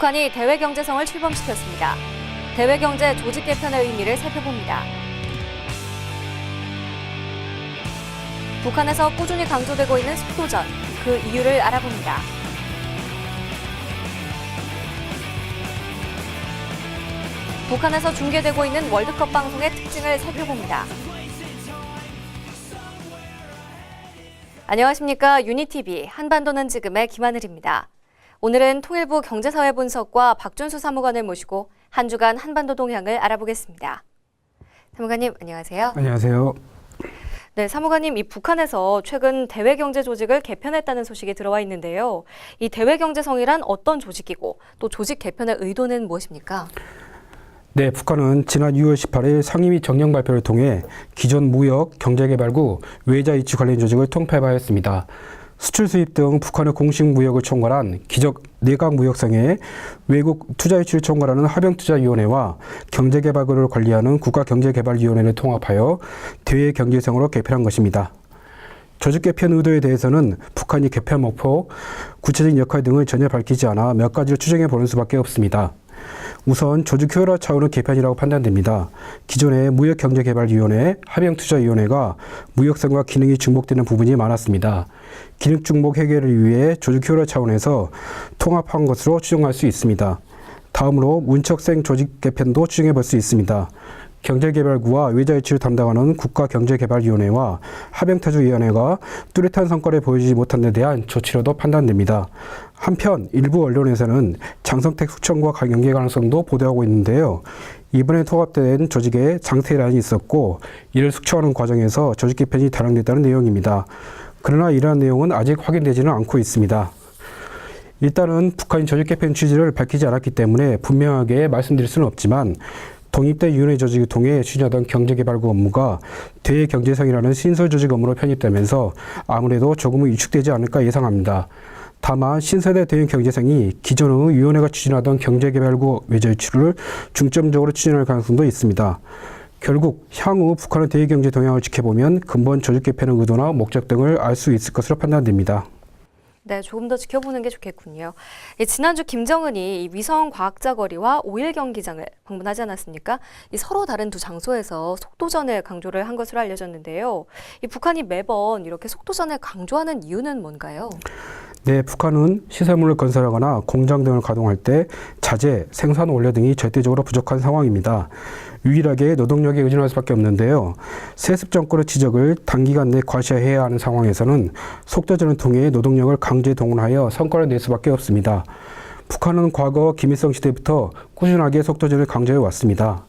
북한이 대외 경제성을 출범시켰습니다. 대외 경제 조직 개편의 의미를 살펴봅니다. 북한에서 꾸준히 강조되고 있는 속도전, 그 이유를 알아봅니다. 북한에서 중계되고 있는 월드컵 방송의 특징을 살펴봅니다. 안녕하십니까. 유니TV 한반도는 지금의 김하늘입니다. 오늘은 통일부 경제사회 분석과 박준수 사무관을 모시고 한 주간 한반도 동향을 알아보겠습니다. 사무관님 안녕하세요. 안녕하세요. 네, 사무관님, 이 북한에서 최근 대외경제 조직을 개편했다는 소식이 들어와 있는데요. 이 대외경제성이란 어떤 조직이고 또 조직 개편의 의도는 무엇입니까? 네, 북한은 지난 6월 18일 상임위 정령 발표를 통해 기존 무역, 경제개발구, 외자 이치 관련 조직을 통폐합하였습니다. 수출 수입 등 북한의 공식 무역을 총괄한 기적 내각 무역성에 외국 투자 유치를 총괄하는 하병투자위원회와 경제개발구를 관리하는 국가경제개발위원회를 통합하여 대외경제성으로 개편한 것입니다. 조직 개편 의도에 대해서는 북한이 개편 목표, 구체적인 역할 등을 전혀 밝히지 않아 몇 가지를 추정해 보는 수밖에 없습니다. 우선 조직 효율화 차원의 개편이라고 판단됩니다. 기존의 무역경제개발위원회, 하병투자위원회가 무역성과 기능이 중복되는 부분이 많았습니다. 기능 중복 해결을 위해 조직 효율화 차원에서 통합한 것으로 추정할 수 있습니다. 다음으로 문척생 조직 개편도 추정해 볼 수 있습니다. 경제개발구와 외자유치를 담당하는 국가경제개발위원회와 하병투자위원회가 뚜렷한 성과를 보이지 못한 데 대한 조치로도 판단됩니다. 한편 일부 언론에서는 장성택 숙청과 연계 가능성도 보도하고 있는데요. 이번에 통합된 조직에 장태란이 있었고 이를 숙청하는 과정에서 조직 개편이 단행됐다는 내용입니다. 그러나 이러한 내용은 아직 확인되지는 않고 있습니다. 일단은 북한이 조직 개편 취지를 밝히지 않았기 때문에 분명하게 말씀드릴 수는 없지만 독립된 위원회 조직을 통해 추진하던 경제개발구 업무가 대외경제성이라는 신설 조직 업무로 편입되면서 아무래도 조금은 위축되지 않을까 예상합니다. 다만 신설된 대외경제성이 기존의 위원회가 추진하던 경제개발구 외자유치를 중점적으로 추진할 가능성도 있습니다. 결국 향후 북한의 대외경제 동향을 지켜보면 근본 조직 개편의 의도나 목적 등을 알 수 있을 것으로 판단됩니다. 네, 조금 더 지켜보는 게 좋겠군요. 지난주 김정은이 이 위성 과학자 거리와 5.1 경기장을 방문하지 않았습니까? 이 서로 다른 두 장소에서 속도전을 강조를 한 것으로 알려졌는데요. 이 북한이 매번 이렇게 속도전을 강조하는 이유는 뭔가요? 네, 북한은 시설물을 건설하거나 공장 등을 가동할 때 자재, 생산 원료 등이 절대적으로 부족한 상황입니다. 유일하게 노동력에 의존할 수밖에 없는데요. 세습 정권의 지적을 단기간 내 과시해야 하는 상황에서는 속도전을 통해 노동력을 강제 동원하여 성과를 낼 수밖에 없습니다. 북한은 과거 김일성 시대부터 꾸준하게 속도전을 강조해 왔습니다.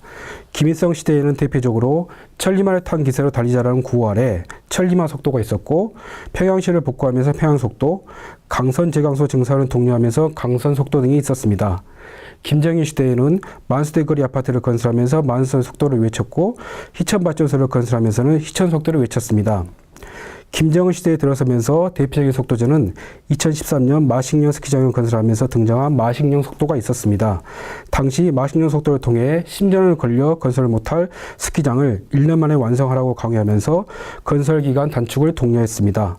김일성 시대에는 대표적으로 천리마를 탄 기세로 달리자라는 구호 아래 천리마 속도가 있었고 평양시를 복구하면서 평양속도, 강선 제강소 증설을 독려하면서 강선 속도 등이 있었습니다. 김정일 시대에는 만수대 거리 아파트를 건설하면서 만수선 속도를 외쳤고 희천발전소를 건설하면서는 희천 속도를 외쳤습니다. 김정은 시대에 들어서면서 대표적인 속도전은 2013년 마식령 스키장을 건설하면서 등장한 마식령 속도가 있었습니다. 당시 마식령 속도를 통해 10년을 걸려 건설을 못할 스키장을 1년 만에 완성하라고 강요하면서 건설 기간 단축을 독려했습니다.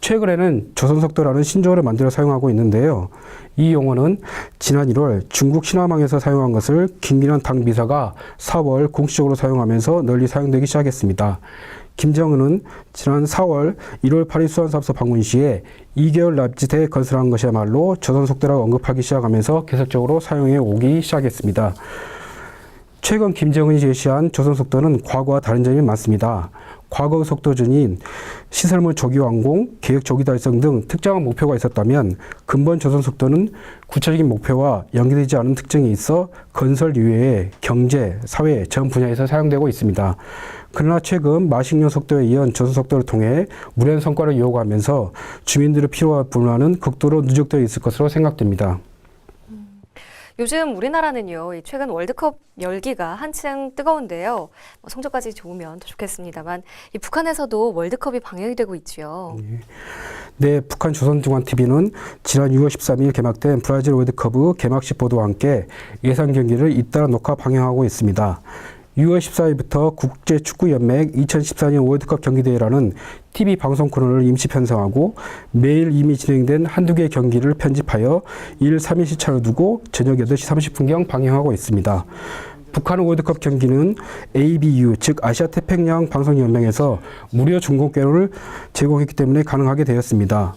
최근에는 조선속도라는 신조어를 만들어 사용하고 있는데요. 이 용어는 지난 1월 중국 신화망에서 사용한 것을 김기현 당 비서가 4월 공식적으로 사용하면서 널리 사용되기 시작했습니다. 김정은은 지난 4월 1월 파리 수완사업소 방문 시에 2개월 납치돼 건설한 것이야말로 조선속도라고 언급하기 시작하면서 계속적으로 사용해 오기 시작했습니다. 최근 김정은이 제시한 조선속도는 과거와 다른 점이 많습니다. 과거 속도전인 시설물 조기 완공, 계획 조기 달성 등 특정한 목표가 있었다면 근본 조선속도는 구체적인 목표와 연계되지 않은 특징이 있어 건설 이외에 경제, 사회 전 분야에서 사용되고 있습니다. 그러나 최근 마식령 속도에 이은 조선속도를 통해 무리한 성과를 요구하면서 주민들의 필요와 불만은 극도로 누적되어 있을 것으로 생각됩니다. 요즘 우리나라는요, 최근 월드컵 열기가 한층 뜨거운데요. 성적까지 좋으면 더 좋겠습니다만, 이 북한에서도 월드컵이 방영이 되고 있죠. 네, 북한 조선중앙TV는 지난 6월 13일 개막된 브라질 월드컵의 개막식 보도와 함께 예상 경기를 잇따라 녹화 방영하고 있습니다. 6월 14일부터 국제축구연맹 2014년 월드컵 경기대회라는 TV 방송 코너를 임시 편성하고 매일 이미 진행된 한두 개의 경기를 편집하여 1, 3일 시차를 두고 저녁 8시 30분경 방영하고 있습니다. 북한 월드컵 경기는 ABU, 즉 아시아태평양 방송연맹에서 무료 중공개를 제공했기 때문에 가능하게 되었습니다.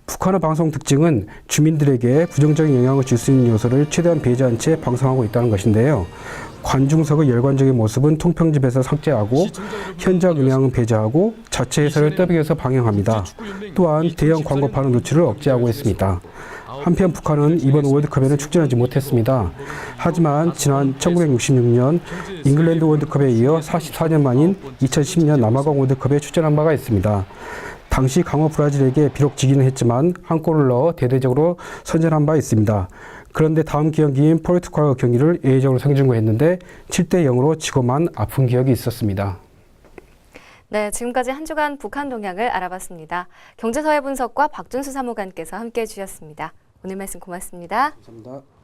북한의 방송 특징은 주민들에게 부정적인 영향을 줄 수 있는 요소를 최대한 배제한 채 방송하고 있다는 것인데요. 관중석의 열관적인 모습은 통편집에서 삭제하고 현장 음향은 배제하고 자체 해설을 더빙해서 방영합니다. 또한 대형 광고판의 노출을 억제하고 있습니다. 한편 북한은 이번 월드컵에는 출전하지 못했습니다. 하지만 지난 1966년 잉글랜드 월드컵에 이어 44년 만인 2010년 남아공 월드컵에 출전한 바가 있습니다. 당시 강호 브라질에게 비록 지기는 했지만 한 골을 넣어 대대적으로 선전한 바 있습니다. 그런데 다음 경기인 포르투갈과 경기를 예외적으로 생중계했는데 7대 0으로 지고만 아픈 기억이 있었습니다. 네, 지금까지 한 주간 북한 동향을 알아봤습니다. 경제사회 분석과 박준수 사무관께서 함께해 주셨습니다. 오늘 말씀 고맙습니다. 감사합니다.